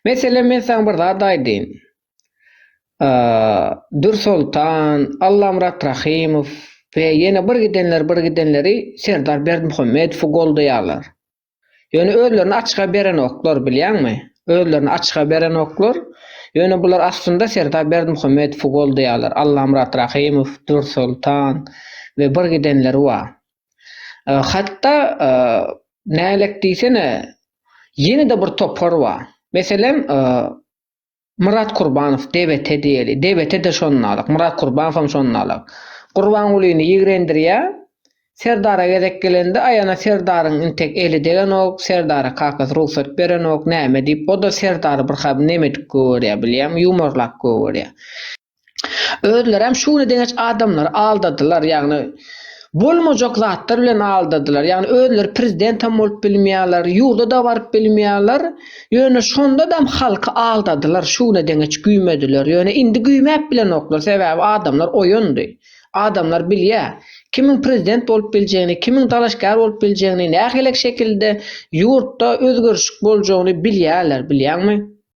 Mesela men sana bir zat aýdyn. Dursultan, Allamrat Rahimov we ýene bir gidenleri Serdar Berdimuhammedow goldaýarlar. Ýöne özlerini açyğa beren oklar bilýärmi? Özlerini açyğa beren oklar. Ýöne bular aslında Serdar Berdimuhammedow goldaýarlar. Allamrat Rahimov, Dursultan we bir gidenleri bar. Hatda nälik diýsene ýene-de bir topar bar. Meselem Murat Kurbanow DBT diýeli. DBT de şonnalyk. Murat Kurbanow hem şonnalyk. Gurban Gulyny ýigrendirýär. Serdara gezek gelende aýana Serdaryň intek eli degen ok, Serdara kakasy ruhsat beren ok, näme diýip o da Serdary bir hab nemedik görýär bilýärmi? Ýumorlak görýär. Özleri hem şunu deňeç adamlar aldadylar, ýagny bolmajak zatlar bilen aldadylar. Ýagny özleri prezident hem bolup bilmeýärler, ýurda da baryp bilmeýärler. Ýöne şonda da halky aldadylar, şunu deňeç güýmediler. Ýöne indi güýmäp bilen oklar, sebäbi adamlar oýundy. Adamlar bilýär. Kimin prezident bolup biljegini, kimin dalaşgar bolup biljegini, nähilek şekilde ýurtda özgörüşik boljagyny bilýärler, bilýärmi?